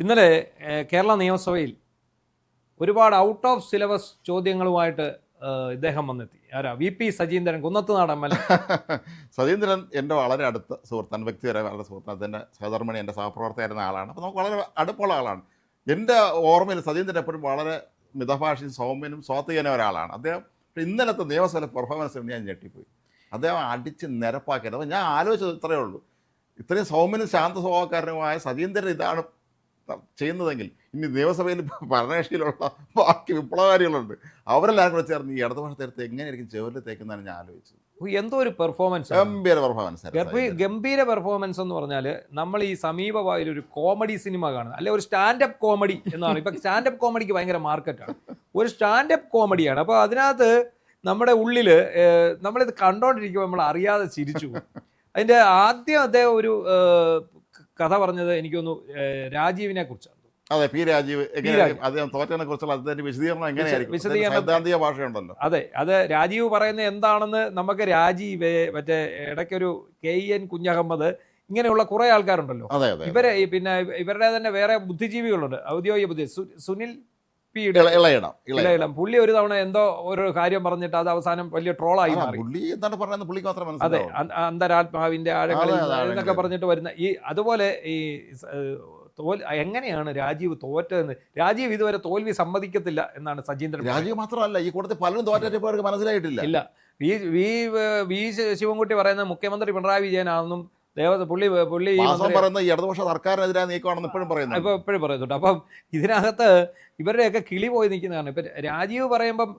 ഇന്നലെ കേരള നിയമസഭയിൽ ഒരുപാട് ഔട്ട് ഓഫ് സിലബസ് ചോദ്യങ്ങളുമായിട്ട് ഇദ്ദേഹം വന്നെത്തി. ആരാ? V P Sajeendran, Kunnathunad M L A. Sajeendran എൻ്റെ വളരെ അടുത്ത സുഹൃത്താണ്, വ്യക്തിപരമായ വളരെ സുഹൃത്താണ്. അതിൻ്റെ സഹധർമ്മിണി, എൻ്റെ സഹപ്രവർത്തകരുന്ന ആളാണ്. അപ്പോൾ നമുക്ക് വളരെ അടുപ്പമുള്ള ആളാണ്. എൻ്റെ ഓർമ്മയിൽ സജീന്ദ്രൻ എപ്പോഴും വളരെ മിതഭാഷയും സൗമ്യനും സ്വാത്വികനും ഒരാളാണ് അദ്ദേഹം. ഇന്നലത്തെ നിയമസഭയിലെ പെർഫോമൻസ് ഞാൻ ഞെട്ടിപ്പോയി. അദ്ദേഹം അടിച്ച് നിരപ്പാക്കിയത്. അപ്പോൾ ഞാൻ ആലോചിച്ചത് ഇത്രയേ ഉള്ളൂ, ഇത്രയും സൗമ്യനും ശാന്ത സ്വഭാവക്കാരനുമായ സജീന്ദ്രൻ ഇതാണ് ചെയ്യുന്നതെങ്കിൽ ഇനി നിയമസഭയിൽ ഭരണകക്ഷിയിലുള്ള ബാക്കി വിപ്ലവകാരികളുണ്ട്, അവരെല്ലാം കൂടെ ചേർന്ന് ഈ ഇടതുപക്ഷത്തെ എങ്ങനെയായിരിക്കും ചെവിലിൽ തേക്കുന്നതാണ് ഞാൻ ആലോചിച്ചത്. എന്തോ ഒരു പെർഫോമൻസ്, ഗംഭീര പെർഫോമൻസ് എന്ന് പറഞ്ഞാൽ നമ്മൾ ഈ സമീപഭാവിയിൽ ഒരു കോമഡി സിനിമ കാണുന്നത്, അല്ലെ ഒരു സ്റ്റാൻഡപ്പ് കോമഡി എന്നാണ്. ഇപ്പം സ്റ്റാൻഡപ്പ് കോമഡിക്ക് ഭയങ്കര മാർക്കറ്റാണ്. ഒരു സ്റ്റാൻഡപ്പ് കോമഡിയാണ്. അപ്പോൾ അതിനകത്ത് നമ്മുടെ ഉള്ളിൽ നമ്മളിത് കണ്ടോണ്ടിരിക്കുമ്പോൾ നമ്മൾ അറിയാതെ ചിരിച്ചു. അതിൻ്റെ ആദ്യം അദ്ദേഹം ഒരു കഥ പറഞ്ഞത് എനിക്കൊന്നു രാജീവിനെ കുറിച്ചാണ്. അതെ, പി രാജീവ് അദ്ദേഹം തോറ്റതിനെ കുറിച്ചുള്ള അതിന്റെ വിശദീകരണം എങ്ങനെയായിരിക്കും? സൈദ്ധാന്തിക ഭാഷയുണ്ടല്ലോ. അതെ, അത് രാജീവ് പറയുന്നത് എന്താണെന്ന് നമുക്ക് രാജീവ്, മറ്റേ ഇടയ്ക്കൊരു KN കുഞ്ഞഹമ്മദ്, ഇങ്ങനെയുള്ള കുറെ ആൾക്കാരുണ്ടല്ലോ. ഇവരെ പിന്നെ ഇവരുടെ തന്നെ വേറെ ബുദ്ധിജീവികളുണ്ട്, ഔദ്യോഗിക ബുദ്ധി. സുനിൽ പി ഇളയിടം, പുള്ളി ഒരു തവണ എന്തോ ഒരു കാര്യം പറഞ്ഞിട്ട് അത് അവസാനം വലിയ ട്രോളായി മാറി. അതെ, അന്തരാത്മാവിന്റെ ആഴങ്ങളിൽ എന്നൊക്കെ പറഞ്ഞിട്ട് വരുന്ന ഈ അതുപോലെ ഈ എങ്ങനെയാണ് രാജീവ് തോറ്റതെന്ന്, രാജീവ് ഇതുവരെ തോൽവി സമ്മതിക്കത്തില്ല എന്നാണ് സജീന്ദ്രൻ. രാജീവ് മാത്രമല്ല, ഈ കൂട്ടത്തിൽ പലരും തോറ്റവർക്ക് മനസ്സിലായിട്ടില്ല. ഇല്ല, വി ശിവൻകുട്ടി പറയുന്നത് മുഖ്യമന്ത്രി പിണറായി വിജയനാണെന്നും പുള്ളി ഇടതുപക്ഷ സർക്കാരിനെതിരായ നീക്കമാണെന്ന് ഇപ്പോഴും പറയുന്നുണ്ട്. അപ്പം ഇതിനകത്ത് ഇവരുടെയൊക്കെ കിളി പോയി നിൽക്കുന്നതാണ്. ഇപ്പൊ രാജീവ് പറയുമ്പം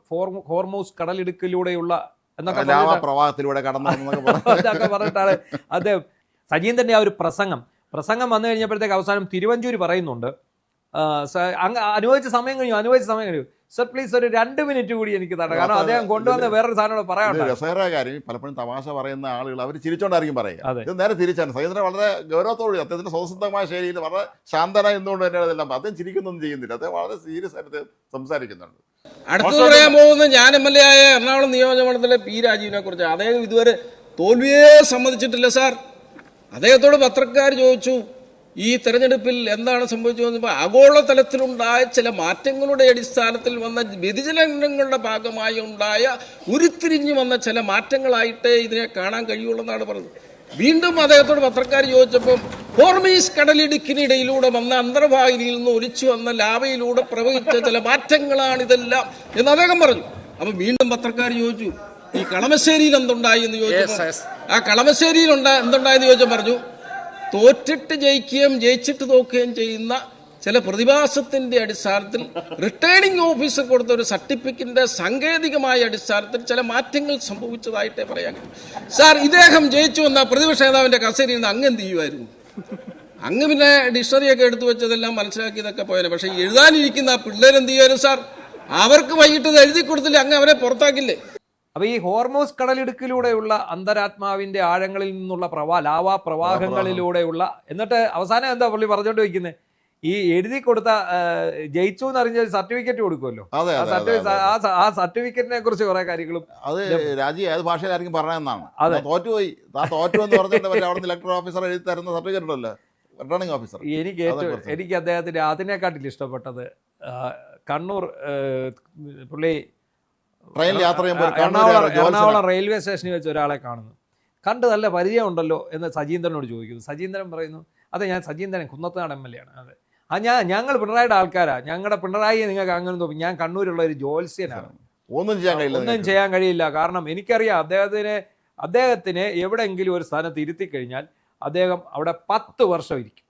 ഹോർമൂസ് കടലിടുക്കിലൂടെയുള്ള എന്നൊക്കെ പ്രവാഹത്തിലൂടെ കടന്നൊക്കെ പറഞ്ഞിട്ടാണ് അദ്ദേഹം. സജീന്ദ്രന്റെ ആ ഒരു പ്രസംഗം വന്നു കഴിഞ്ഞപ്പോഴത്തേക്ക് അവസാനം തിരുവഞ്ചൂര് പറയുന്നുണ്ട്, അനുവദിച്ച സമയം കഴിഞ്ഞു സർ പ്ലീസ് ഒരു 2 മിനിറ്റ് കൂടി എനിക്ക് തരണം, കാരണം അദ്ദേഹം കൊണ്ടുവന്ന വേറൊരു സാധനം പറയാനുണ്ട്. രസകരമായ കാര്യം, പലപ്പോഴും തമാശ പറയുന്ന ആളുകൾ അവർ ചിരിച്ചോണ്ടായിരിക്കും പറയുക. ഇത് നേരെ തിരിച്ചാണ്. സജീന്ദ്രൻ വളരെ ഗൗരവത്തോടെ അദ്ദേഹത്തിന്റെ സ്വതസിദ്ധമായ ശൈലിയിൽ വളരെ ശാന്തനായി നിന്നുകൊണ്ട് തന്നെയാണ് ഇതെല്ലാം. അദ്ദേഹം ചിരിക്കുന്നൊന്നും ചെയ്യുന്നില്ല, അദ്ദേഹം വളരെ സീരിയസ് ആയിട്ട് സംസാരിക്കുന്നുണ്ട്. അടുത്ത് പറയാൻ പോകുന്ന ഞാൻ MLA ആയ എറണാകുളം നിയോജകമണ്ഡലത്തിലെ പി രാജീവിനെ കുറിച്ച്. അദ്ദേഹം ഇതുവരെ തോൽവിയെ സമ്മതിച്ചിട്ടില്ല സാർ. അദ്ദേഹത്തോട് പത്രക്കാർ ചോദിച്ചു ഈ തെരഞ്ഞെടുപ്പിൽ എന്താണ് സംഭവിച്ചത്. ആഗോളതലത്തിലുണ്ടായ ചില മാറ്റങ്ങളുടെ അടിസ്ഥാനത്തിൽ വന്ന വ്യതിചലനങ്ങളുടെ ഭാഗമായി ഉണ്ടായ ഉരുത്തിരിഞ്ഞു വന്ന ചില മാറ്റങ്ങളായിട്ടേ ഇതിനെ കാണാൻ കഴിയുള്ളൂ പറഞ്ഞത്. വീണ്ടും അദ്ദേഹത്തോട് പത്രക്കാർ ചോദിച്ചപ്പോൾ ഹോർമീസ് കടലിടുക്കിനിടയിലൂടെ വന്ന അന്തർവാഹിനിയിൽ നിന്ന് ഒലിച്ചു വന്ന ലാവയിലൂടെ പ്രവഹിച്ച ചില മാറ്റങ്ങളാണിതെല്ലാം എന്ന് അദ്ദേഹം പറഞ്ഞു. അപ്പൊ വീണ്ടും പത്രക്കാർ ചോദിച്ചു ഈ കളമശ്ശേരിയിൽ എന്തുണ്ടായി എന്ന് ചോദിച്ചു. ആ കളമശ്ശേരിയിൽ എന്തുണ്ടായെന്ന് ചോദിച്ചാൽ പറഞ്ഞു തോറ്റിട്ട് ജയിക്കുകയും ജയിച്ചിട്ട് തോക്കുകയും ചെയ്യുന്ന ചില പ്രതിഭാസത്തിന്റെ അടിസ്ഥാനത്തിൽ റിട്ടേണിംഗ് ഓഫീസർ കൊടുത്ത ഒരു സർട്ടിഫിക്കറ്റിന്റെ സാങ്കേതികമായ അടിസ്ഥാനത്തിൽ ചില മാറ്റങ്ങൾ സംഭവിച്ചതായിട്ടേ പറയാൻ. സാർ, ഇദ്ദേഹം ജയിച്ചു വന്ന പ്രതിപക്ഷ നേതാവിന്റെ കസേരയിൽ നിന്ന് അങ്ങ് എന്ത് ചെയ്യുമായിരുന്നു? അങ്ങ് പിന്നെ ഡിക്ഷണറിയൊക്കെ എടുത്തു വെച്ചതെല്ലാം മനസ്സിലാക്കിയതൊക്കെ പോയാൽ. പക്ഷെ എഴുതാനിരിക്കുന്ന ആ പിള്ളേരെന്ത് ചെയ്യുമായിരുന്നു സാർ? അവർക്ക് വൈകിട്ട് എഴുതി കൊടുത്തില്ല, അങ്ങ് അവരെ പുറത്താക്കില്ലേ? അപ്പൊ ഈ ഹോർമോസ് കടലിടുക്കിലൂടെയുള്ള അന്തരാത്മാവിന്റെ ആഴങ്ങളിൽ നിന്നുള്ള ലാവാ പ്രവാഹങ്ങളിലൂടെയുള്ള, എന്നിട്ട് അവസാനം എന്താ പുള്ളി പറഞ്ഞോണ്ട് വയ്ക്കുന്നത്, ഈ എഴുതി കൊടുത്ത ജയിച്ചു എന്ന് അറിഞ്ഞ സർട്ടിഫിക്കറ്റ് കൊടുക്കുമല്ലോ, ആ സർട്ടിഫിക്കറ്റിനെ കുറിച്ച് കുറെ കാര്യങ്ങളും. അത് രാജി ഏത് ഭാഷയിലായിരിക്കും പറഞ്ഞതെന്നാണ്. തോറ്റുപോയി, തോറ്റു എന്ന് പറഞ്ഞിട്ട് അവിടെ ഇലക്ടറൽ ഓഫീസർ എഴുതി തരുന്ന സർട്ടിഫിക്കറ്റ് ഉണ്ടല്ലോ, റിട്ടേണിംഗ് ഓഫീസർ. എനിക്ക് അദ്ദേഹത്തിന്റെ അതിനെക്കാട്ടിൽ ഇഷ്ടപ്പെട്ടത് കണ്ണൂർ പുള്ളി എറണാകുളം റെയിൽവേ സ്റ്റേഷനിൽ വെച്ച് ഒരാളെ കാണുന്നു, കണ്ട് നല്ല പരിചയമുണ്ടല്ലോ എന്ന് സജീന്ദ്രനോട് ചോദിക്കുന്നു. സജീന്ദ്രൻ പറയുന്നു, അതെ ഞാൻ സജീന്ദ്രൻ, കുന്നത്തുനാട് MLA ആണ്. അതെ, ഞങ്ങൾ പിണറായിയുടെ ആൾക്കാരാ, ഞങ്ങളുടെ പിണറായിയെ നിങ്ങൾക്ക് അങ്ങനെ തോന്നി, ഞാൻ കണ്ണൂരുള്ള ഒരു ജ്യോത്സ്യനാണ്, ഒന്നും ചെയ്യാൻ കഴിയില്ല. കാരണം എനിക്കറിയാം അദ്ദേഹത്തിന് എവിടെയെങ്കിലും ഒരു സ്ഥാനത്ത് ഇരുത്തി കഴിഞ്ഞാൽ അദ്ദേഹം അവിടെ 10 വർഷം ഇരിക്കും.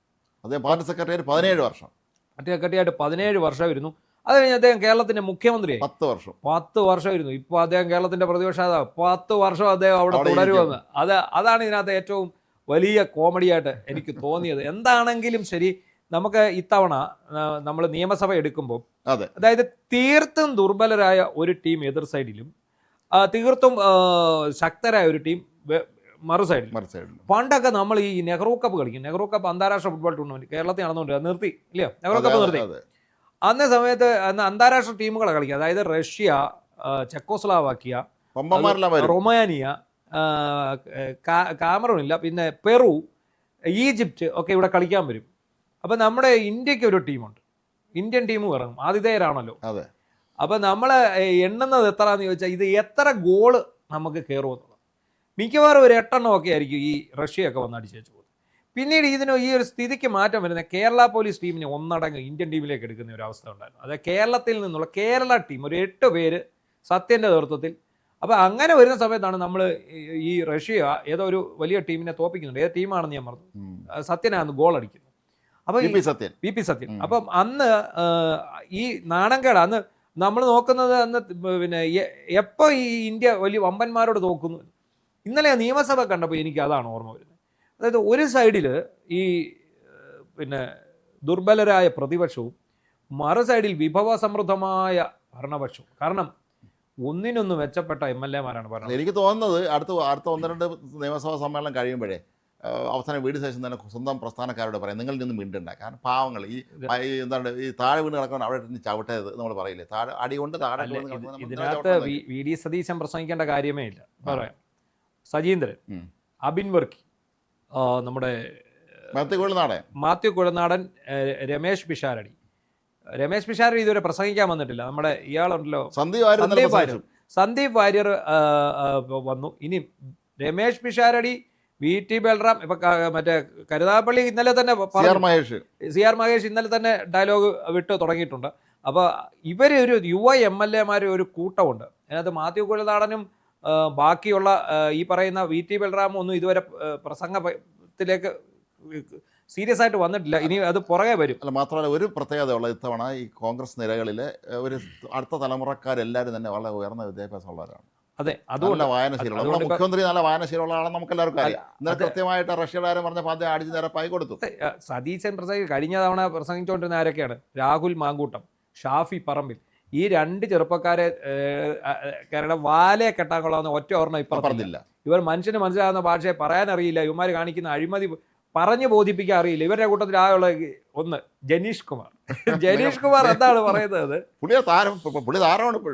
പാർട്ടി സെക്രട്ടറി 17 വർഷം, സെക്രട്ടറിയായിട്ട് 17 വർഷം ഇരുന്നു. അത് കഴിഞ്ഞ് അദ്ദേഹം കേരളത്തിന്റെ മുഖ്യമന്ത്രിയായി 10 വർഷം ഇരുന്നു. ഇപ്പോൾ അദ്ദേഹം കേരളത്തിന്റെ പ്രതിപക്ഷ നേതാവ്, 10 വർഷം അദ്ദേഹം അവിടെ തുടരുമെന്ന്. അതാണ് ഇതിനകത്ത് ഏറ്റവും വലിയ കോമഡിയായിട്ട് എനിക്ക് തോന്നിയത്. എന്താണെങ്കിലും ശരി, നമുക്ക് ഇത്തവണ നമ്മൾ നിയമസഭ എടുക്കുമ്പോൾ, അതായത് തീർത്തും ദുർബലരായ ഒരു ടീം എതിർ സൈഡിലും തീർത്തും ശക്തരായ ഒരു ടീം മറു സൈഡിലും. പണ്ടൊക്കെ നമ്മൾ ഈ നെഹ്റു കപ്പ് കളിക്കും, നെഹ്റു കപ്പ് അന്താരാഷ്ട്ര ഫുട്ബോൾ ടൂർണമെന്റ് കേരളത്തിൽ നടന്നുകൊണ്ട് നിർത്തി ഇല്ലയോ, നെഹ്റു കപ്പ് നിർത്തി. അന്നേ സമയത്ത് അന്താരാഷ്ട്ര ടീമുകളെ കളിക്കുക, അതായത് റഷ്യ, ചെക്കോസ്ലാവാക്കിയ, റൊമാനിയ, കാമറൂൺ ഇല്ല, പിന്നെ പെറു, ഈജിപ്റ്റ് ഒക്കെ ഇവിടെ കളിക്കാൻ വരും. അപ്പോൾ നമ്മുടെ ഇന്ത്യക്ക് ഒരു ടീമുണ്ട്, ഇന്ത്യൻ ടീം ഇറങ്ങും, ആതിഥേയരാണല്ലോ. അതെ. അപ്പോൾ നമ്മൾ എണ്ണുന്നത് എത്രയാണെന്ന് ചോദിച്ചാൽ ഇത് എത്ര ഗോള് നമുക്ക് കയറുമെന്നുള്ളത്. മിക്കവാറും ഒരു 8 എണ്ണമൊക്കെ ആയിരിക്കും ഈ റഷ്യയൊക്കെ വന്ന് അടിച്ചു വെച്ചു പോകുന്നത്. പിന്നീട് ഈ ഒരു സ്ഥിതിക്ക് മാറ്റം വരുന്ന കേരള പോലീസ് ടീമിനെ ഒന്നടങ്ങ് ഇന്ത്യൻ ടീമിലേക്ക് എടുക്കുന്ന ഒരു അവസ്ഥ ഉണ്ടായിരുന്നു. അത് കേരളത്തിൽ നിന്നുള്ള കേരള ടീം ഒരു 8 പേര് സത്യൻ്റെ നേതൃത്വത്തിൽ. അപ്പോൾ അങ്ങനെ വരുന്ന സമയത്താണ് നമ്മൾ ഈ റഷ്യ ഏതോ ഒരു വലിയ ടീമിനെ തോപ്പിക്കുന്നുണ്ട്. ഏത് ടീമാണെന്ന് ഞാൻ പറഞ്ഞു, സത്യനാണ് ഗോൾ അടിക്കുന്നത്. അപ്പോൾ പി പി സത്യൻ. അപ്പം അന്ന് ഈ നാണംകേട് അന്ന് നമ്മൾ നോക്കുന്നത് അന്ന് പിന്നെ എപ്പോൾ ഈ ഇന്ത്യ വലിയ വമ്പന്മാരോട് തോക്കുന്നു. ഇന്നലെ നിയമസഭ കണ്ടപ്പോൾ എനിക്ക് അതാണ് ഓർമ്മ വരുന്നത്. അതായത് ഒരു സൈഡിൽ ഈ പിന്നെ ദുർബലരായ പ്രതിപക്ഷവും മറു സൈഡിൽ വിഭവസമൃദ്ധമായ ഭരണപക്ഷവും. കാരണം ഒന്നിനൊന്ന് മെച്ചപ്പെട്ട MLA-മാരാണ് പറഞ്ഞത്. എനിക്ക് തോന്നുന്നത് അടുത്ത 1-2 നിയമസഭാ സമ്മേളനം കഴിയുമ്പോഴേ അവസാനം വീട് ശേഷം തന്നെ സ്വന്തം പ്രസ്ഥാനക്കാരോട് പറയാം, നിങ്ങൾ നിന്നും വീണ്ടുണ്ട. കാരണം പാവങ്ങൾ ഈ എന്താണ് ഈ താഴെ വീണ് കിടക്കണം, അവിടെ ചവിട്ടരുത് നമ്മൾ പറയില്ലേ, താഴെ അടി കൊണ്ട് താഴെ. ഇതിനകത്ത് VD സതീശൻ പ്രസംഗിക്കേണ്ട കാര്യമേ ഇല്ല. പറയാം സജീന്ദ്രൻ, അബിൻ വർക്കി, നമ്മുടെ മാത്യു കുഴനാടൻ, രമേശ് പിഷാരടി ഇതുവരെ പ്രസംഗിക്കാൻ വന്നിട്ടില്ല. നമ്മുടെ ഇയാളുണ്ടല്ലോ സന്ദീപ് വാര്യർ വന്നു. ഇനി രമേശ് പിഷാരടി, VT ബൽറാം, ഇപ്പൊ മറ്റേ കരുനാഗപ്പള്ളി ഇന്നലെ തന്നെ CR മഹേഷ് ഇന്നലെ തന്നെ ഡയലോഗ് വിട്ട് തുടങ്ങിയിട്ടുണ്ട്. അപ്പോൾ ഇവർ ഒരു യുവ MLA-മാർ ഒരു കൂട്ടമുണ്ട്. അതിനകത്ത് മാത്യു കുഴനാടനും ബാക്കിയുള്ള ഈ പറയുന്ന VT ബൽറാമും ഒന്നും ഇതുവരെ പ്രസംഗത്തിലേക്ക് സീരിയസ് ആയിട്ട് വന്നിട്ടില്ല. ഇനി അത് പുറകെ വരും. അല്ല, മാത്രമല്ല ഒരു പ്രത്യേകതയുള്ള ഇത്തവണ ഈ കോൺഗ്രസ് നിരകളിൽ ഒരു അടുത്ത തലമുറക്കാരെല്ലാവരും തന്നെ വളരെ ഉയർന്ന വിദ്യാഭ്യാസമുള്ളവരാണ്. അതെ, അതുകൊണ്ട് വായനശീലമുള്ള മുഖ്യമന്ത്രി നല്ല വായനശീലമുള്ള ആളാണ് നമുക്ക് എല്ലാവർക്കും അറിയാം. ഇന്നലെ കൃത്യമായിട്ട് റഷ്യയുടെ കാര്യം പറഞ്ഞപ്പോൾ അദ്ദേഹം അടിച്ചു നിരപ്പായി കൊടുത്തു. സതീശൻ കഴിഞ്ഞ തവണ പ്രസംഗിച്ചുകൊണ്ടിരുന്ന ആരൊക്കെയാണ്? രാഹുൽ മാങ്കൂട്ടം, ഷാഫി പറമ്പിൽ. ഈ 2 ചെറുപ്പക്കാരെ കേരളം വാലയെ കെട്ടാൻ കൊള്ളാവുന്ന ഒറ്റ ഓർമ്മ ഇപ്പം പറഞ്ഞില്ല. ഇവർ മനുഷ്യന് മനസ്സിലാകുന്ന ഭാഷയെ പറയാനറിയില്ല. ഇവന്മാർ കാണിക്കുന്ന അഴിമതി പറഞ്ഞ് ബോധിപ്പിക്കാൻ അറിയില്ല. ഇവരുടെ കൂട്ടത്തിൽ ആയുള്ള ഒന്ന് ജനീഷ് കുമാർ. എന്താണ് പറയുന്നത്?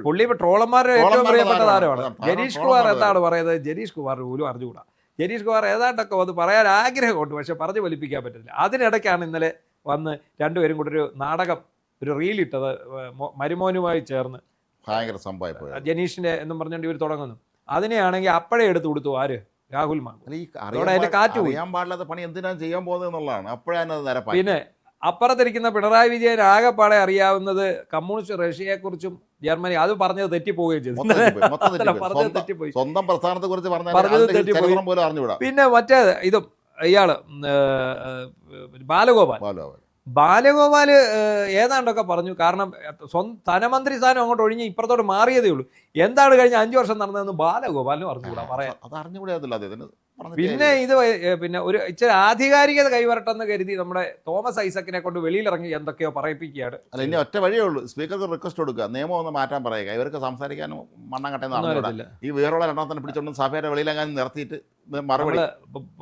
പുള്ളി ഇപ്പൊ ട്രോളന്മാരുടെ ഏറ്റവും പ്രിയപ്പെട്ട താരമാണ്. ജനീഷ് കുമാർ എന്താണ് പറയുന്നത്? ജനീഷ് കുമാർ പോലും അറിഞ്ഞുകൂടാ. ജനീഷ് കുമാർ ഏതാണ്ടൊക്കെ വന്ന് പറയാൻ ആഗ്രഹമുണ്ട്, പക്ഷെ പറഞ്ഞു ഫലിപ്പിക്കാൻ പറ്റില്ല. അതിനിടയ്ക്കാണ് ഇന്നലെ വന്ന് 2 പേരും കൂടെ ഒരു നാടകം, ഒരു റീലിട്ടത് മരുമോനുമായി ചേർന്ന്. ഭയങ്കര സംഭവം ജനീഷിന്റെ എന്നും പറഞ്ഞുകൊണ്ട് ഇവർ തുടങ്ങുന്നു. അതിനെയാണെങ്കിൽ അപ്പഴേ എടുത്തു കൊടുത്തു ആര്? രാഹുൽ അറിയാൻ പാടില്ലാത്ത പണി എന്തിനാ ചെയ്യാൻ പോകുന്നത് എന്നുള്ളതാണ്. അപ്പോഴാണ് പിന്നെ അപ്പുറത്തിരിക്കുന്ന പിണറായി വിജയൻ ആകെപ്പാടെ അറിയാവുന്നത് കമ്മ്യൂണിസ്റ്റ് റഷ്യയെക്കുറിച്ചും ജർമ്മനി. അത് പറഞ്ഞത് തെറ്റിപ്പോവുകയും ചെയ്തു. സ്വന്തം പ്രസ്ഥാനത്തെ കുറിച്ച് പറഞ്ഞത് തെറ്റിപ്പോയി. പിന്നെ മറ്റേ ഇതും ഇയാള് ബാലഗോപാൽ ഏതാണ്ടൊക്കെ പറഞ്ഞു. കാരണം ധനമന്ത്രി സ്ഥാനം അങ്ങോട്ട് ഒഴിഞ്ഞ് ഇപ്പുറത്തോട്ട് മാറിയതേ ഉള്ളൂ. എന്താണ് കഴിഞ്ഞ 5 വർഷം നടന്നതെന്ന് ബാലഗോപാലിനും അറിഞ്ഞുകൂടാ പറയാൻ. പിന്നെ ഇത് പിന്നെ ഒരു ഇച്ചിരി ആധികാരികത കൈവരട്ടെന്ന് കരുതി നമ്മുടെ തോമസ് ഐസക്കിനെ കൊണ്ട് വെളിയിലിറങ്ങി എന്തൊക്കെയോ പറയിപ്പിക്കുകയാണ്. അല്ല, ഇനി ഒറ്റ വഴിയേ ഉള്ളൂ. സ്പീക്കർക്ക് റിക്വസ്റ്റ് കൊടുക്കുക, നിയമം ഒന്ന് മാറ്റാൻ പറയുക. ഇവർക്ക് സംസാരിക്കാനും മണ്ണം കട്ടെന്ന് ഈ വേറുള്ള രണ്ടാമത്തെ പിടിച്ചോണ്ട് സഭയുടെ വെളിയിലെങ്ങാനും നിർത്തിയിട്ട് മറുപടി.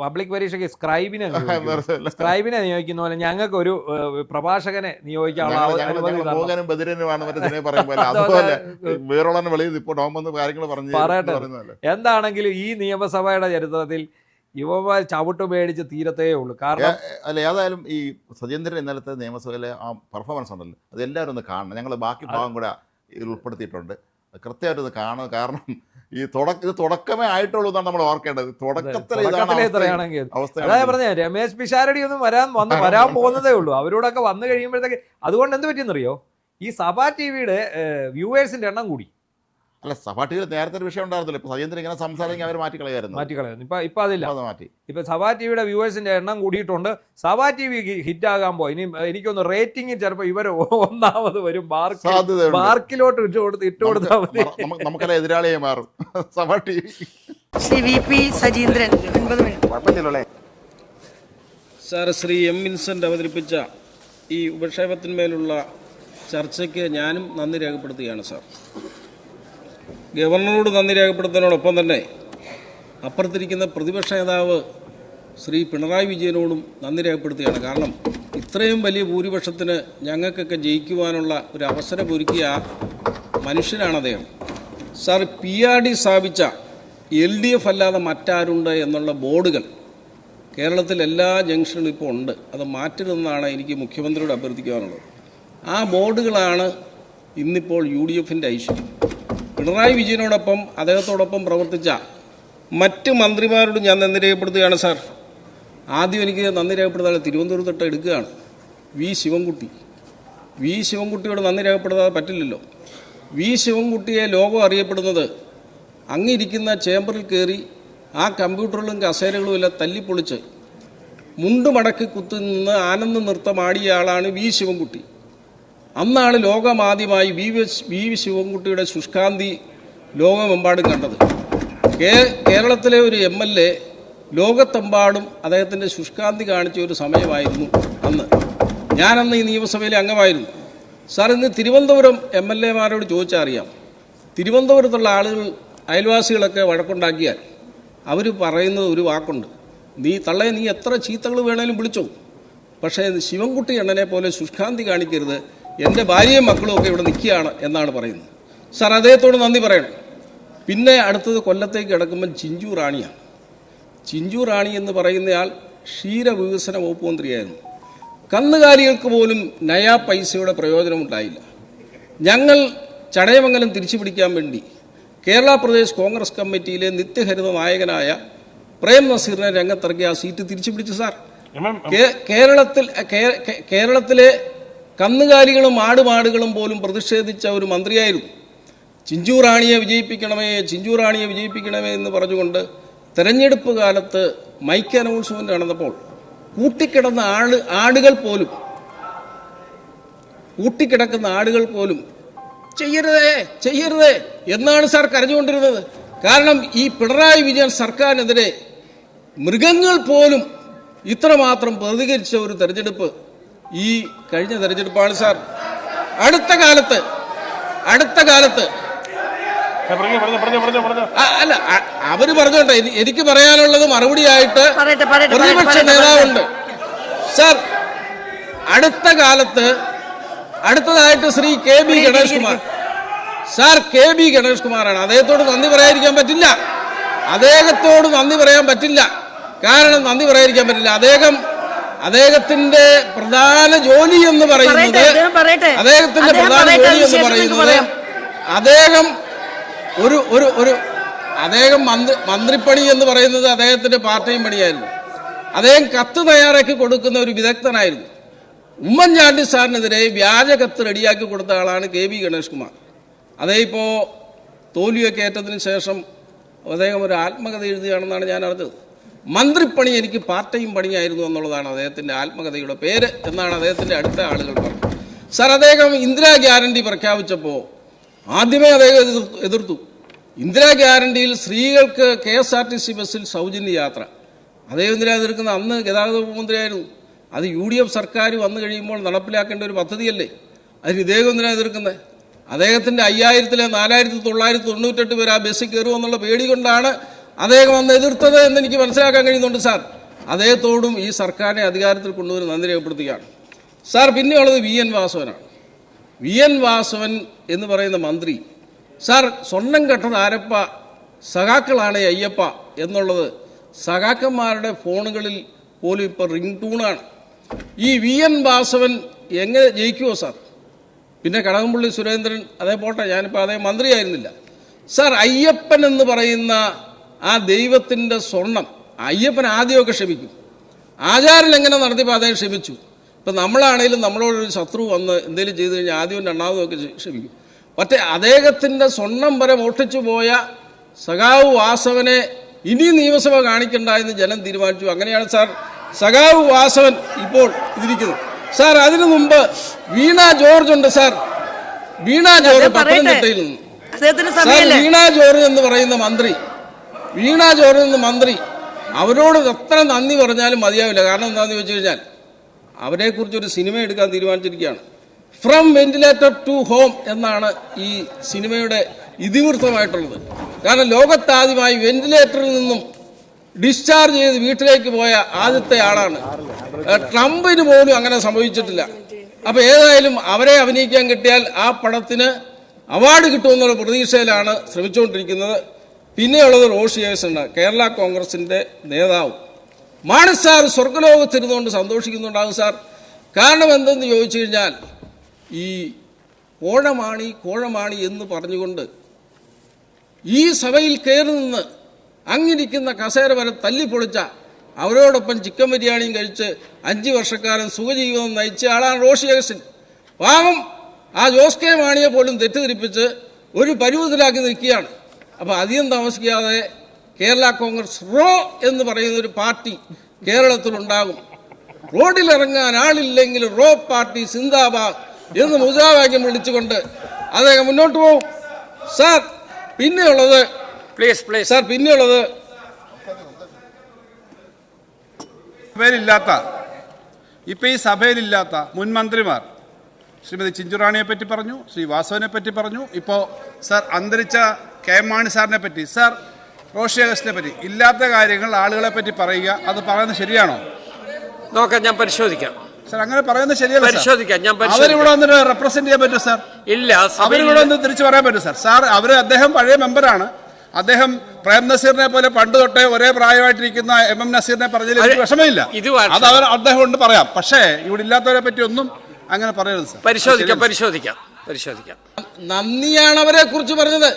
പബ്ലിക് പരീക്ഷയ്ക്ക് സ്ക്രൈബിനെ നിയോഗിക്കുന്ന പോലെ ഞങ്ങൾക്ക് ഒരു പ്രഭാഷകനെ നിയോഗിക്കാനുള്ള എന്താണെങ്കിലും ഈ നിയമസഭയുടെ ചരിത്രത്തിൽ യുവമാർ ചവിട്ട് മേടിച്ച് തീരത്തേ ഉള്ളൂ. കാരണം അല്ല, ഏതായാലും ഈ സജീന്ദ്രൻ ഇന്നലത്തെ നിയമസഭയിലെ ആ പെർഫോമൻസ് ഉണ്ടല്ലോ, അത് എല്ലാവരും ഒന്ന് കാണണം. ഞങ്ങൾ ബാക്കി ഭാഗം കൂടെ ഉൾപ്പെടുത്തിയിട്ടുണ്ട്. കൃത്യമായിട്ടൊന്ന് കാണുക. കാരണം ഈ ഇത് തുടക്കമേ ആയിട്ടുള്ളൂ എന്നാണ് നമ്മൾ ഓർക്കേണ്ടത്. അതായത് പറഞ്ഞ രമേശ് പിഷാരടി ഒന്നും വരാൻ പോകുന്നതേ ഉള്ളൂ. അവരോടൊക്കെ വന്നു കഴിയുമ്പോഴത്തേക്ക് അതുകൊണ്ട് എന്ത് പറ്റിയെന്നറിയോ? ഈ സഭാ ടിവിയുടെ വ്യൂവേഴ്സിന്റെ എണ്ണം കൂടി. അല്ല, സഭാ ടി വിയിൽ നേരത്തെ ഒരു വിഷയം ഉണ്ടായിരുന്നില്ല. ഇപ്പൊ സജീന്ദ്രൻ ഇങ്ങനെ സംസാരിക്കാൻ അവർ മാറ്റിക്കളയായിരുന്നു. ഇപ്പൊ അതില്ല. ഇപ്പൊ സഭാ ടിവിയുടെ വ്യൂവേഴ്സിന്റെ എണ്ണം കൂടിയിട്ടുണ്ട്. സഭാ ടി വി ഹിറ്റ് ആകാൻ പോയി. ഇനി എനിക്കൊന്ന് റേറ്റിംഗിൽ ചിലപ്പോൾ ഇവർ ഒന്നാമത് വരും. മാർക്കിലോട്ട് ഇട്ട് കൊടുത്താൽ മതി. നമുക്കെല്ലാം എതിരാളിയെ മാറും സഭാ T V. Sajeendran sir, Shri M. Vincent അവതരിപ്പിച്ച ഈ ഉപക്ഷേപത്തിന്മേലുള്ള ചർച്ചയ്ക്ക് ഞാനും നന്ദി രേഖപ്പെടുത്തുകയാണ് സാർ. ഗവർണറോട് നന്ദി രേഖപ്പെടുത്തുന്നതിനോടൊപ്പം തന്നെ അപ്പുറത്തിരിക്കുന്ന പ്രതിപക്ഷ നേതാവ് ശ്രീ പിണറായി വിജയനോടും നന്ദി രേഖപ്പെടുത്തുകയാണ്. കാരണം ഇത്രയും വലിയ ഭൂരിപക്ഷത്തിന് ഞങ്ങൾക്കൊക്കെ ജയിക്കുവാനുള്ള ഒരു അവസരം ഒരുക്കിയ മനുഷ്യനാണ് അദ്ദേഹം. സാർ, PRD സ്ഥാപിച്ച LDF അല്ലാതെ മറ്റാരുണ്ട് എന്നുള്ള ബോർഡുകൾ കേരളത്തിൽ എല്ലാ ജംഗ്ഷനിലും ഇപ്പോൾ ഉണ്ട്. അത് മാറ്റരുതെന്നാണ് എനിക്ക് മുഖ്യമന്ത്രിയോട് അഭ്യർത്ഥിക്കാനുള്ളത്. ആ ബോർഡുകളാണ് ഇന്നിപ്പോൾ UDFൻ്റെ ഐശ്വര്യം. പിണറായി വിജയനോടൊപ്പം അദ്ദേഹത്തോടൊപ്പം പ്രവർത്തിച്ച മറ്റ് മന്ത്രിമാരോട് ഞാൻ നന്ദി രേഖപ്പെടുത്തുകയാണ് സാർ. ആദ്യം എനിക്ക് നന്ദി രേഖപ്പെടുത്താൻ തിരുവനന്തപുരത്ത് തൊട്ട് എടുക്കുകയാണ് വി ശിവൻകുട്ടിയോട് നന്ദി രേഖപ്പെടുത്താതെ പറ്റില്ലല്ലോ. വി ശിവൻകുട്ടിയെ ലോകം അറിയപ്പെടുന്നത് അങ്ങിരിക്കുന്ന ചേംബറിൽ കയറി ആ കമ്പ്യൂട്ടറുകളും കസേരകളും എല്ലാം തല്ലിപ്പൊളിച്ച് മുണ്ട് മടക്കി കുത്തുനിന്ന് ആനന്ദ നൃത്തമാടിയ ആളാണ് വി ശിവൻകുട്ടി. അന്നാണ് ലോകമാദ്യമായി വി ശിവൻകുട്ടിയുടെ ശുഷ്കാന്തി ലോകമെമ്പാടും കണ്ടത്. കേരളത്തിലെ ഒരു MLA ലോകത്തെമ്പാടും അദ്ദേഹത്തിൻ്റെ ശുഷ്കാന്തി കാണിച്ച ഒരു സമയമായിരുന്നു അന്ന്. ഞാനന്ന് ഈ നിയമസഭയിലെ അംഗമായിരുന്നു. സാർ, ഇന്ന് തിരുവനന്തപുരം MLAമാരോട് ചോദിച്ചാൽ അറിയാം. തിരുവനന്തപുരത്തുള്ള ആളുകൾ, അയൽവാസികളൊക്കെ വഴക്കുണ്ടാക്കിയാൽ അവർ പറയുന്നത് ഒരു വാക്കുണ്ട്: നീ എത്ര ചീത്തകൾ വേണേലും വിളിച്ചോ, പക്ഷേ ശിവൻകുട്ടി അണ്ണനെ പോലെ ശുഷ്കാന്തി കാണിക്കരുത്, എൻ്റെ ഭാര്യയും മക്കളും ഒക്കെ ഇവിടെ നിൽക്കുകയാണ് എന്നാണ് പറയുന്നത്. സാർ, അദ്ദേഹത്തോട് നന്ദി പറയണം. പിന്നെ അടുത്തത് കൊല്ലത്തേക്ക് കിടക്കുമ്പം ചിഞ്ചു റാണിയാണ്. ചിഞ്ചു റാണി എന്ന് പറയുന്നയാൾ ക്ഷീരവികസന വകുപ്പ് മന്ത്രിയായിരുന്നു. കന്നുകാലികൾക്ക് പോലും നയാ പൈസയുടെ പ്രയോജനമുണ്ടായില്ല. ഞങ്ങൾ ചടയമംഗലം തിരിച്ചു പിടിക്കാൻ വേണ്ടി കേരള പ്രദേശ് കോൺഗ്രസ് കമ്മിറ്റിയിലെ നിത്യഹരിത നായകനായ പ്രേം നസീറിനെ രംഗത്തിറക്കി ആ സീറ്റ് തിരിച്ചു പിടിച്ചു. സാർ, കേരളത്തിലെ കന്നുകാലികളും ആടുമാടുകളും പോലും പ്രതിഷേധിച്ച ഒരു മന്ത്രിയായിരുന്നു. ചിഞ്ചു റാണിയെ വിജയിപ്പിക്കണമേ എന്ന് പറഞ്ഞുകൊണ്ട് തെരഞ്ഞെടുപ്പ് കാലത്ത് മൈക്ക് അനൗൺസ്മെന്റ് നടന്നപ്പോൾ കൂട്ടിക്കിടക്കുന്ന ആടുകൾ പോലും ചെയ്യരുതേ എന്നാണ് സാർ കരഞ്ഞുകൊണ്ടിരുന്നത്. കാരണം ഈ പിണറായി വിജയൻ സർക്കാരിനെതിരെ മൃഗങ്ങൾ പോലും ഇത്രമാത്രം പ്രതികരിച്ച ഒരു തെരഞ്ഞെടുപ്പ് ഈ കഴിഞ്ഞ തെരഞ്ഞെടുപ്പാണ് സാർ. അടുത്ത കാലത്ത് അല്ല, അവര് പറഞ്ഞോട്ടെ, എനിക്ക് പറയാനുള്ളത് മറുപടിയായിട്ട് പ്രതിപക്ഷ നേതാവുണ്ട് സാർ. അടുത്തതായിട്ട് Shri KB Ganesh Kumar sir. KB Ganesh കുമാറാണ്. അദ്ദേഹത്തോട് നന്ദി പറയാതിരിക്കാൻ പറ്റില്ല. കാരണം അദ്ദേഹത്തിന്റെ പ്രധാന ജോലി എന്ന് പറയുന്നത് അദ്ദേഹം മന്ത്രിപ്പണി എന്ന് പറയുന്നത് അദ്ദേഹത്തിന്റെ പാർട്ടിയും പണിയായിരുന്നു. അദ്ദേഹം കത്ത് തയ്യാറാക്കി കൊടുക്കുന്ന ഒരു വിദഗ്ധനായിരുന്നു. ഉമ്മൻചാണ്ടി സാറിനെതിരെ വ്യാജ കത്ത് റെഡിയാക്കി കൊടുത്ത ആളാണ് KB ഗണേഷ് കുമാർ. അതേ ഇപ്പോൾ തോൽവിയൊക്കെ ഏറ്റതിന് ശേഷം അദ്ദേഹം ഒരു ആത്മകഥ എഴുതുകയാണെന്നാണ് ഞാൻ അറിഞ്ഞത്. മന്ത്രിപ്പണി എനിക്ക് പാർട്ട് ടൈം പണിയായിരുന്നു എന്നുള്ളതാണ് അദ്ദേഹത്തിൻ്റെ ആത്മകഥയുടെ പേര് എന്നാണ് അദ്ദേഹത്തിൻ്റെ അടുത്ത ആളുകൾ പറഞ്ഞത്. സാർ, അദ്ദേഹം ഇന്ദിരാ ഗ്യാരണ്ടി പ്രഖ്യാപിച്ചപ്പോൾ ആദ്യമേ അദ്ദേഹം എതിർത്തു. ഇന്ദിരാ ഗ്യാരണ്ടിയിൽ സ്ത്രീകൾക്ക് KSRTC ബസ്സിൽ സൗജന്യ യാത്ര. അദ്ദേഹം എന്തിനാ എതിർക്കുന്നത്? അന്ന് ഗതാഗത വകുപ്പ് മന്ത്രിയായിരുന്നു. അത് UDF സർക്കാർ വന്നു കഴിയുമ്പോൾ നടപ്പിലാക്കേണ്ട ഒരു പദ്ധതിയല്ലേ? അതിന് ഇദ്ദേഹം എന്തിനാ എതിർക്കുന്നത്? അദ്ദേഹത്തിൻ്റെ 5000-ലെ 4998 പേര് ആ ബസ്സിൽ കയറുമെന്നുള്ള പേടി കൊണ്ടാണ് അദ്ദേഹം അന്ന് എതിർത്തത് എന്ന് എനിക്ക് മനസ്സിലാക്കാൻ കഴിയുന്നുണ്ട് സാർ. അദ്ദേഹത്തോടും ഈ സർക്കാരിനെ അധികാരത്തിൽ കൊണ്ടുവന്ന് നന്ദി രേഖപ്പെടുത്തുകയാണ് സാർ. പിന്നെയുള്ളത് VN വാസവനാണ്. VN വാസവൻ എന്ന് പറയുന്ന മന്ത്രി സാർ, സ്വർണം കെട്ടത് ആരപ്പ, സഖാക്കളാണ് അയ്യപ്പ എന്നുള്ളത് സഖാക്കന്മാരുടെ ഫോണുകളിൽ പോലും ഇപ്പോൾ റിംഗ് ടൂണാണ്. ഈ VN വാസവൻ എങ്ങനെ ജയിക്കുമോ സാർ? പിന്നെ കടകംപള്ളി സുരേന്ദ്രൻ, അതേ പോട്ടെ, ഞാനിപ്പോൾ അതേ മന്ത്രിയായിരുന്നില്ല സാർ. അയ്യപ്പൻ എന്ന് പറയുന്ന ആ ദൈവത്തിൻ്റെ സ്വർണം അയ്യപ്പൻ ആദ്യമൊക്കെ ക്ഷമിക്കും. ആചാരം എങ്ങനെ നടത്തിയപ്പോൾ അദ്ദേഹം ക്ഷമിച്ചു. ഇപ്പം നമ്മളാണെങ്കിലും നമ്മളോടൊരു ശത്രു വന്ന് എന്തെങ്കിലും ചെയ്തു കഴിഞ്ഞാൽ ആദ്യവും രണ്ടാമതും ഒക്കെ ക്ഷമിക്കും. പക്ഷേ അദ്ദേഹത്തിൻ്റെ സ്വർണം വരെ മോഷ്ടിച്ചു പോയ സഖാവ് വാസവനെ ഇനി നിയമസഭ കാണിക്കണ്ട എന്ന് ജനം തീരുമാനിച്ചു. അങ്ങനെയാണ് സാർ സഖാവ് വാസവൻ ഇപ്പോൾ ഇതിരിക്കുന്നത് സാർ. അതിനു മുമ്പ് വീണ ജോർജ് ഉണ്ട് സാർ. വീണ ജോർജ് പത്തനംതിട്ടയിൽ നിന്ന് സാർ. വീണ ജോർജ് എന്ന് പറയുന്ന മന്ത്രി അവരോട് എത്ര നന്ദി പറഞ്ഞാലും മതിയാവില്ല. കാരണം എന്താണെന്ന് ചോദിച്ചു കഴിഞ്ഞാൽ അവരെക്കുറിച്ചൊരു സിനിമ എടുക്കാൻ തീരുമാനിച്ചിരിക്കുകയാണ്. ഫ്രം വെന്റിലേറ്റർ ടു ഹോം എന്നാണ് ഈ സിനിമയുടെ ഇതിവൃത്തമായിട്ടുള്ളത്. കാരണം ലോകത്താദ്യമായി വെന്റിലേറ്ററിൽ നിന്നും ഡിസ്ചാർജ് ചെയ്ത് വീട്ടിലേക്ക് പോയ ആദ്യത്തെ ആളാണ്. ട്രംപിന് പോലും അങ്ങനെ സംഭവിച്ചിട്ടില്ല. അപ്പോൾ ഏതായാലും അവരെ അഭിനയിക്കാൻ കിട്ടിയാൽ ആ പടത്തിന് അവാർഡ് കിട്ടുമെന്നുള്ള പ്രതീക്ഷയിലാണ് ശ്രമിച്ചുകൊണ്ടിരിക്കുന്നത്. പിന്നെയുള്ളത് റോഷി അഗസ്റ്റിനാണ്, കേരള കോൺഗ്രസിൻ്റെ നേതാവ്. മാണി സാർ സ്വർഗലോകത്തിരുന്നുകൊണ്ട് സന്തോഷിക്കുന്നുണ്ടാകും സാർ. കാരണം എന്തെന്ന് ചോദിച്ചു കഴിഞ്ഞാൽ ഈ കോഴമാണി എന്ന് പറഞ്ഞുകൊണ്ട് ഈ സഭയിൽ കയറി നിന്ന് അങ്ങിരിക്കുന്ന കസേര വരെ തല്ലിപ്പൊളിച്ച അവരോടൊപ്പം ചിക്കൻ ബിരിയാണിയും കഴിച്ച് 5 വർഷക്കാലം സുഖജീവിതം നയിച്ച ആളാണ് റോഷി അഗസ്റ്റിൻ. പാവം ആ ജോസ് കെ മാണിയെ പോലും തെറ്റിദ്ധരിപ്പിച്ച് ഒരു പരുവത്തിലാക്കി നിൽക്കുകയാണ്. അപ്പോൾ അധികം താമസിക്കാതെ കേരള കോൺഗ്രസ് റോ എന്ന് പറയുന്ന ഒരു പാർട്ടി കേരളത്തിലുണ്ടാകും. റോഡിലിറങ്ങാൻ ആളില്ലെങ്കിൽ റോ പാർട്ടി സിന്ദാബാദ് എന്ന് മുദ്രാവാക്യം വിളിച്ചുകൊണ്ട് അദ്ദേഹം മുന്നോട്ട് പോകും. സാർ പിന്നെയുള്ളത് സാർ പിന്നെയുള്ളത് സഭയിലില്ലാത്ത ഇപ്പം ഈ സഭയിലില്ലാത്ത മുൻ മന്ത്രിമാർ ശ്രീമതി ചിഞ്ചുറാണിയെ പറ്റി പറഞ്ഞു, ശ്രീ വാസവനെ പറ്റി പറഞ്ഞു, ഇപ്പോൾ സാർ അന്തരിച്ച കെ എം മാണി സാറിനെ പറ്റി, സാർ റോഷി അഗസ്റ്റിനെ പറ്റി ഇല്ലാത്ത കാര്യങ്ങൾ ആളുകളെ പറ്റി പറയുക, അത് പറയുന്നത് ശരിയാണോ? നോക്കാം, ഞാൻ പരിശോധിക്കാം സാർ. അങ്ങനെ പറയുന്നത് ശരിയല്ല. പരിശോധിക്കാം, ഞാൻ അവരിവിടെ വന്നിട്ട് റെപ്രസെന്റ് ചെയ്യാൻ പറ്റും സാർ? ഇല്ല, അവരിവിടെ വന്ന് തിരിച്ചു പറയാൻ പറ്റും സാർ? സാർ അദ്ദേഹം പഴയ മെമ്പറാണ്. അദ്ദേഹം പ്രേം നസീറിനെ പോലെ പണ്ട് തൊട്ടേ ഒരേ പ്രായമായിട്ടിരിക്കുന്ന MM നസീറിനെ പറഞ്ഞതിൽ എനിക്ക് വിഷമമില്ല. അത് അദ്ദേഹം കൊണ്ട് പറയാം. പക്ഷേ ഇവിടെ ഇല്ലാത്തവരെ പറ്റി ഒന്നും അങ്ങനെ പറയരുത് സാർ. പരിശോധിക്കാം. നന്ദിയാണ് അവരെ കുറിച്ച് പറഞ്ഞത്.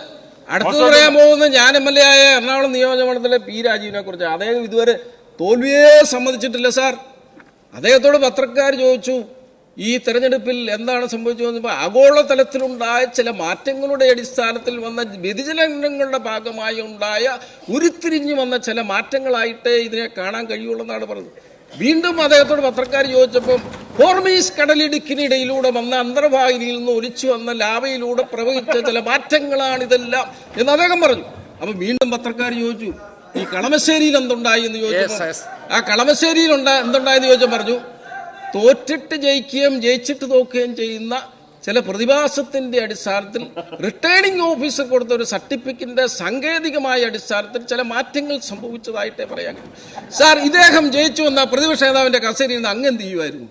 അടുത്തത് പറയാൻ പോകുന്നത് ഞാൻ MLA ആയ എറണാകുളം നിയോജകമണ്ഡലത്തിലെ P രാജീവിനെ കുറിച്ച്. അദ്ദേഹം ഇതുവരെ തോൽവിയെ സമ്മതിച്ചിട്ടില്ല സാർ. അദ്ദേഹത്തോട് പത്രക്കാർ ചോദിച്ചു ഈ തെരഞ്ഞെടുപ്പിൽ എന്താണ് സംഭവിച്ചത്. ആഗോളതലത്തിലുണ്ടായ ചില മാറ്റങ്ങളുടെ അടിസ്ഥാനത്തിൽ വന്ന വ്യതിചലനങ്ങളുടെ ഭാഗമായി ഉണ്ടായ ഉരുത്തിരിഞ്ഞു വന്ന ചില മാറ്റങ്ങളായിട്ട് ഇതിനെ കാണാൻ കഴിയുള്ളൂ പറഞ്ഞത്. വീണ്ടും അദ്ദേഹത്തോട് പത്രക്കാർ ചോദിച്ചപ്പം ഹോർമീസ് കടലിടുക്കിനിടയിലൂടെ വന്ന അന്തർവാഹിനിയിൽ നിന്ന് ഒലിച്ചു വന്ന ലാവയിലൂടെ പ്രവഹിച്ച ചില മാറ്റങ്ങളാണ് ഇതെല്ലാം എന്ന് അദ്ദേഹം പറഞ്ഞു. അപ്പൊ വീണ്ടും പത്രക്കാർ ചോദിച്ചു ഈ കളമശ്ശേരിയിൽ എന്തുണ്ടായി എന്ന് ചോദിച്ചപ്പോൾ ആ കളമശ്ശേരിയിൽ എന്തുണ്ടായെന്ന് ചോദിച്ചാൽ പറഞ്ഞു തോറ്റിട്ട് ജയിക്കുകയും ജയിച്ചിട്ട് തോക്കുകയും ചെയ്യുന്ന ചില പ്രതിഭാസത്തിന്റെ അടിസ്ഥാനത്തിൽ റിട്ടേണിംഗ് ഓഫീസർ കൊടുത്ത ഒരു സർട്ടിഫിക്കറ്റിന്റെ സാങ്കേതികമായ അടിസ്ഥാനത്തിൽ ചില മാറ്റങ്ങൾ സംഭവിച്ചതായിട്ടേ പറയാൻ. സാർ ഇദ്ദേഹം ജയിച്ചു വന്ന പ്രതിപക്ഷ നേതാവിന്റെ കസേരയിൽ നിന്ന് അങ്ങ് എന്ത് ചെയ്യുമായിരുന്നു?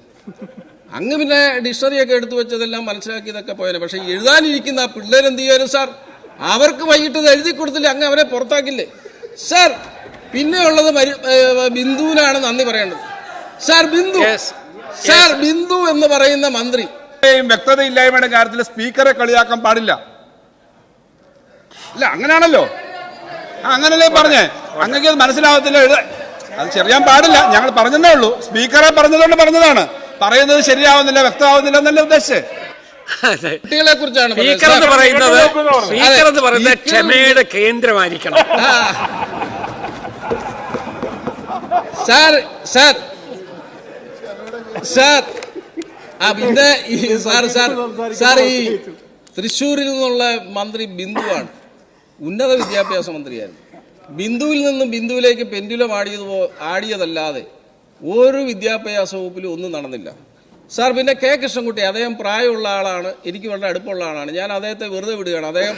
അങ്ങ് പിന്നെ ഡിക്ഷണറിയൊക്കെ എടുത്തു വെച്ചതെല്ലാം മനസ്സിലാക്കിയതൊക്കെ പോയാലും. പക്ഷെ എഴുതാനിരിക്കുന്ന ആ പിള്ളേരെന്ത് ചെയ്യുമായിരുന്നു സാർ? അവർക്ക് വൈകിട്ട് ഇത് എഴുതി കൊടുത്തില്ല, അങ്ങ് അവരെ പുറത്താക്കില്ലേ സാർ? പിന്നെയുള്ളത് ബിന്ദുവിനാണ് നന്ദി പറയേണ്ടത്. സാർ ബിന്ദു എന്ന് പറയുന്ന മന്ത്രി വ്യക്തതയില്ലായ്മയുടെ കാര്യത്തിൽ സ്പീക്കറെ കളിയാക്കാൻ പാടില്ല. ഇല്ല, അങ്ങനെയാണല്ലോ. അങ്ങനല്ലേ പറഞ്ഞേ? അങ്ങക്ക് അത് മനസ്സിലാവത്തില്ല. അത് ചെറിയാൻ പാടില്ല. ഞങ്ങൾ പറഞ്ഞതേ ഉള്ളൂ. സ്പീക്കറെ പറഞ്ഞതുകൊണ്ട് പറഞ്ഞതാണ്. പറയുന്നത് ശരിയാവുന്നില്ല, വ്യക്തമാവുന്നില്ല എന്നല്ല ഉദ്ദേശിച്ചത്. കുട്ടികളെ കുറിച്ചാണ് സ്പീക്കർ എന്ന് പറയുന്നത് ക്ഷമയുടെ കേന്ദ്രമായിരിക്കണം. പിന്നെ സാർ ഈ തൃശ്ശൂരിൽ നിന്നുള്ള മന്ത്രി ബിന്ദുവാണ്. ഉന്നത വിദ്യാഭ്യാസ മന്ത്രിയായിരുന്നു. ബിന്ദുവിൽ നിന്നും ബിന്ദുവിലേക്ക് പെൻഡുലം ആടിയതല്ലാതെ ഒരു വിദ്യാഭ്യാസ വകുപ്പിലും ഒന്നും നടന്നില്ല സാർ. പിന്നെ കെ കൃഷ്ണൻകുട്ടി, അദ്ദേഹം പ്രായമുള്ള ആളാണ്, എനിക്ക് വളരെ അടുപ്പമുള്ള ആളാണ്. ഞാൻ അദ്ദേഹത്തെ വെറുതെ വിടുകയാണ്. അദ്ദേഹം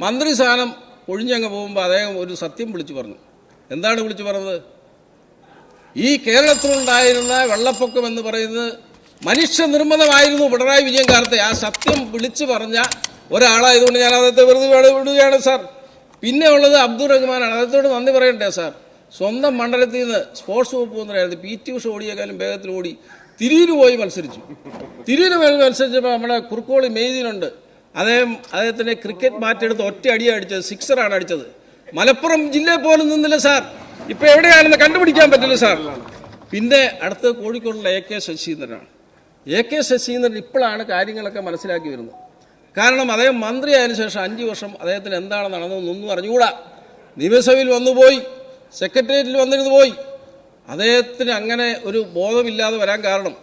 മന്ത്രി സ്ഥാനം ഒഴിഞ്ഞങ്ങ് പോകുമ്പോൾ അദ്ദേഹം ഒരു സത്യം വിളിച്ചു പറഞ്ഞു. എന്താണ് വിളിച്ചു പറഞ്ഞത്? ഈ കേരളത്തിലുണ്ടായിരുന്ന വെള്ളപ്പൊക്കം എന്ന് പറയുന്നത് മനുഷ്യനിർമ്മിതമായിരുന്നു പിണറായി വിജയൻ കാലത്തെ. ആ സത്യം വിളിച്ചു പറഞ്ഞ ഒരാളായതുകൊണ്ട് ഞാൻ അദ്ദേഹത്തെ വെറുതെ വിടുകയാണ് സാർ. പിന്നെ ഉള്ളത് അബ്ദുൾ റഹ്മാനാണ്. അദ്ദേഹത്തോട് നന്ദി പറയണ്ടേ സാർ? സ്വന്തം മണ്ഡലത്തിൽ നിന്ന് സ്പോർട്സ് വകുപ്പ് മന്ത്രിയായിരുന്നു. PT ഉഷ ഓടിയേക്കാളും വേഗത്തിൽ ഓടി തിരിയിൽ പോയി മത്സരിച്ചു. തിരിയിൽ മത്സരിച്ചപ്പോൾ നമ്മുടെ കുറുക്കോളി മെയ്തീനുണ്ട്. അദ്ദേഹത്തിൻ്റെ ക്രിക്കറ്റ് മാറ്റെടുത്ത് ഒറ്റ അടിയാണ് അടിച്ചത്, 6 അടിച്ചത്. മലപ്പുറം ജില്ലയിൽ പോലും നിന്നില്ല സാർ. ഇപ്പൊ എവിടെയാണെന്ന് കണ്ടുപിടിക്കാൻ പറ്റില്ല സാർ. പിന്നെ അടുത്ത് കോഴിക്കോടുള്ള AK ശശീന്ദ്രനാണ്. AK ശശീന്ദ്രൻ ഇപ്പോഴാണ് കാര്യങ്ങളൊക്കെ മനസ്സിലാക്കി വരുന്നത്. കാരണം അദ്ദേഹം മന്ത്രിയായതിനു ശേഷം 5 വർഷം അദ്ദേഹത്തിന് എന്താണ് നടന്നതെന്നൊന്നും അറിഞ്ഞുകൂടാ. നിയമസഭയിൽ വന്നുപോയി, സെക്രട്ടേറിയറ്റിൽ വന്നിരുന്നു പോയി. അദ്ദേഹത്തിന് അങ്ങനെ ഒരു ബോധമില്ലാതെ വരാൻ കാരണം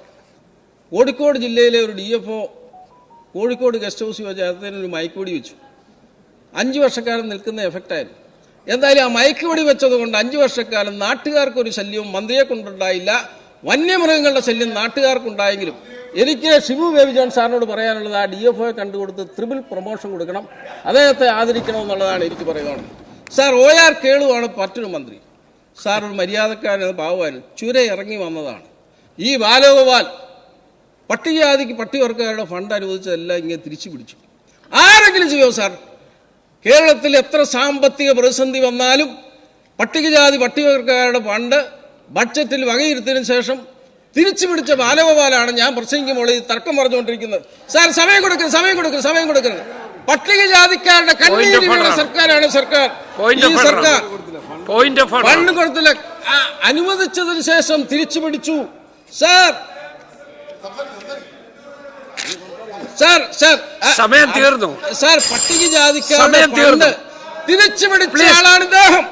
കോഴിക്കോട് ജില്ലയിലെ ഒരു DFO കോഴിക്കോട് ഗസ്റ്റ് ഹൗസിൽ വെച്ച് അദ്ദേഹത്തിന് ഒരു മയക്കുവെടി വെച്ചു. 5 വർഷക്കാലം നിൽക്കുന്ന എഫക്റ്റായിരുന്നു. എന്തായാലും ആ മയക്കുവെടി വെച്ചത് കൊണ്ട് 5 വർഷക്കാലം നാട്ടുകാർക്കൊരു ശല്യവും മന്ത്രിയെ കൊണ്ടുണ്ടായില്ല. വന്യമൃഗങ്ങളുടെ ശല്യം നാട്ടുകാർക്കുണ്ടായെങ്കിലും എനിക്ക് ഷിബു ബേബി ജോൺ സാറിനോട് പറയാനുള്ളത് ആ DFOയെ കണ്ടുകൊടുത്ത് ട്രിപ്പിൾ പ്രൊമോഷൻ കൊടുക്കണം, അദ്ദേഹത്തെ ആദരിക്കണമെന്നുള്ളതാണ് എനിക്ക് പറയുവാണ്. സാർ OR കേളുവാണ് മറ്റൊരു മന്ത്രി. സാർ ഒരു മര്യാദക്കാരൻ പാവാൻ ചുര ഇറങ്ങി വന്നതാണ്. ഈ ബാലഗോപാൽ പട്ടികജാതിക്ക് പട്ടികവർഗക്കാരുടെ ഫണ്ട് അനുവദിച്ചതെല്ലാം ഇങ്ങനെ തിരിച്ചു പിടിച്ചു. ആരെങ്കിലും ചെയ്യോ സാർ? കേരളത്തിൽ എത്ര സാമ്പത്തിക പ്രതിസന്ധി വന്നാലും പട്ടികജാതി പട്ടികവർഗക്കാരുടെ ഫണ്ട് ബഡ്ജറ്റിൽ വകയിരുത്തിയതിനു ശേഷം തിരിച്ചു പിടിച്ച ബാലഗോപാലാണ് ഞാൻ പ്രസംഗിക്കുമ്പോൾ ഈ തർക്കം പറഞ്ഞുകൊണ്ടിരിക്കുന്നത്. സാർ സമയം കൊടുക്കുന്നത് പട്ടികജാതിക്കാരുടെ കണ്ണീര് വീണ സർക്കാരാണ് സർക്കാർ. ഈ സർക്കാർ ഫണ്ട് കൊടുത്തില്ല, അനുവദിച്ചതിന് ശേഷം തിരിച്ചു പിടിച്ചു. സാർ സമയം തീർന്നു. സാർ പട്ടികജാതിക്കാരുടെ ഫണ്ട് തിരിച്ചു പിടിച്ച ആളാണ് ഇദ്ദേഹം.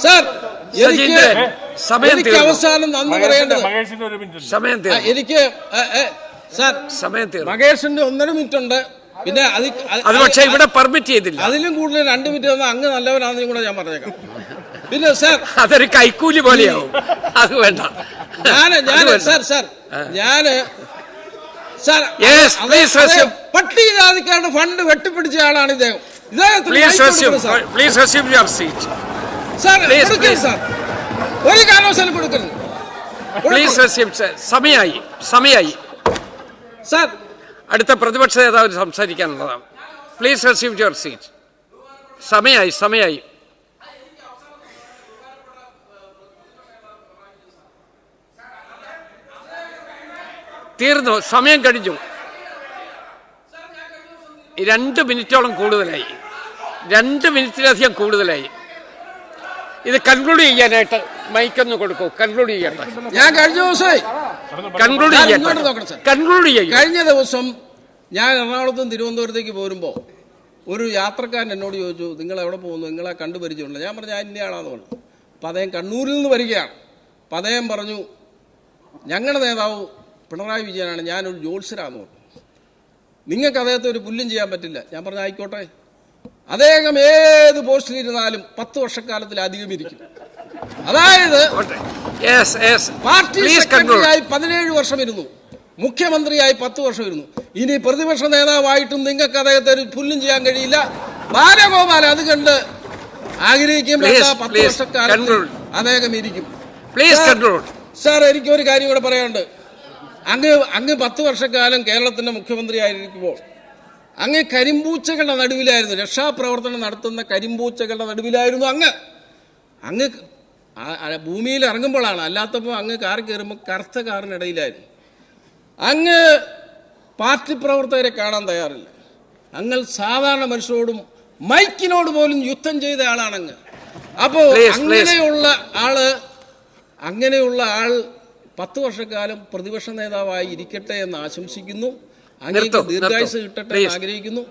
സാർ എനിക്ക് അവസാനം നന്ദി പറയേണ്ടത് എനിക്ക് സാർ മഹേഷിന്റെ 1.5 മിനിറ്റ് ഉണ്ട്. പിന്നെ അത് പക്ഷേ ഇവിടെ പെർമിറ്റ് ചെയ്തില്ല. അതിലും കൂടുതൽ 2 മിനിറ്റ് തന്നാൽ അങ്ങ് നല്ലവനാണെന്നും കൂടെ ഞാൻ പറഞ്ഞേക്കാം. പിന്നെ സാർ അതൊരു കൈക്കൂലി പോലെയാവും. അത് വേണ്ട. പട്ടികജാതിക്കാരുടെ ഫണ്ട് വെട്ടിപ്പിടിച്ച ആളാണ് ഇദ്ദേഹം. ഒരു കാരണവശാലും കൊടുക്കരുത്. സമയായി സാർ അടുത്ത പ്രതിപക്ഷ നേതാവ് സംസാരിക്കാനുള്ളതാണ്. Please resume your seat. സമയായി തീർന്നു. സമയം കഴിഞ്ഞു. 2 മിനിറ്റോളം കൂടുതലായി. 2 മിനിറ്റിലധികം കൂടുതലായി. ഇത് കൺക്ലൂഡ് ചെയ്യാനായിട്ട് മൈക്കൊന്ന് കൊടുക്കൂ. കൺക്ലൂഡ് ചെയ്യട്ടെ. ഞാൻ കഴിഞ്ഞ ദിവസം കൺക്ലൂഡ് ചെയ്യും. കഴിഞ്ഞ ദിവസം ഞാൻ എറണാകുളത്തും തിരുവനന്തപുരത്തേക്ക് പോരുമ്പോൾ ഒരു യാത്രക്കാരൻ എന്നോട് ചോദിച്ചു, നിങ്ങൾ എവിടെ പോകുന്നു, നിങ്ങളെ കണ്ടുപരിചയമുണ്ട്? ഞാൻ പറഞ്ഞു, ഞാൻ ഇന്നയാളാന്ന് പറഞ്ഞു. അപ്പം അദ്ദേഹം കണ്ണൂരിൽ നിന്ന് വരികയാണ്. അപ്പം അദ്ദേഹം പറഞ്ഞു, ഞങ്ങളുടെ നേതാവ് പിണറായി വിജയനാണ്, ഞാനൊരു ജോത്സ്യരാന്ന് പറഞ്ഞു. നിങ്ങൾക്ക് അദ്ദേഹത്തെ ഒരു പുല്ലും ചെയ്യാൻ പറ്റില്ല. ഞാൻ പറഞ്ഞു, ആയിക്കോട്ടെ. അദ്ദേഹം ഏത് പോസ്റ്റിലിരുന്നാലും 10 വർഷക്കാലത്തിലധികം ഇരിക്കും. അതായത് പാർട്ടി സെക്രട്ടറിയായി 17 വർഷം ഇരുന്നു, മുഖ്യമന്ത്രിയായി 10 വർഷം ഇരുന്നു. ഇനി പ്രതിപക്ഷ നേതാവായിട്ടും നിങ്ങൾക്ക് അദ്ദേഹത്തെ ഒരു പുല്ലും ചെയ്യാൻ കഴിയില്ല. ബാലഗോപാൽ അത് കണ്ട് ആഗ്രഹിക്കും 10 വർഷക്കാലത്തിൽ അദ്ദേഹം ഇരിക്കും. സാർ, എനിക്കൊരു കാര്യം കൂടെ പറയാനുണ്ട്. അങ്ങ് 10 വർഷക്കാലം കേരളത്തിന്റെ മുഖ്യമന്ത്രി ആയിരിക്കുമ്പോൾ അങ്ങ് കരിമ്പൂച്ചകളുടെ നടുവിലായിരുന്നു, രക്ഷാപ്രവർത്തനം നടത്തുന്ന കരിമ്പൂച്ചകളുടെ നടുവിലായിരുന്നു അങ്ങ് ഭൂമിയിൽ ഇറങ്ങുമ്പോഴാണ്. അല്ലാത്തപ്പോൾ അങ്ങ് കാർ കയറുമ്പോൾ കറുത്ത കാറിനിടയിലായിരുന്നു. അങ്ങ് പാർട്ടി പ്രവർത്തകരെ കാണാൻ തയ്യാറില്ല. അങ്ങ് സാധാരണ മനുഷ്യരോടും മൈക്കിനോട് പോലും യുദ്ധം ചെയ്ത ആളാണ് അങ്ങ്. അപ്പോൾ അങ്ങനെയുള്ള ആൾ 10 വർഷക്കാലം പ്രതിപക്ഷ നേതാവായി ഇരിക്കട്ടെ എന്ന് ആശംസിക്കുന്നു. അങ്ങേക്ക് ദീർഘായുസ് കിട്ടട്ടെ എന്ന് ആഗ്രഹിക്കുന്നു.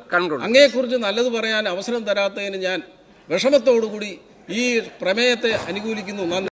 അങ്ങയെക്കുറിച്ച് നല്ലത് പറയാൻ അവസരം തരാത്തതിന് ഞാൻ വിഷമത്തോടുകൂടി ഈ പ്രമേയത്തെ അനുകൂലിക്കുന്നു. നന്ദി.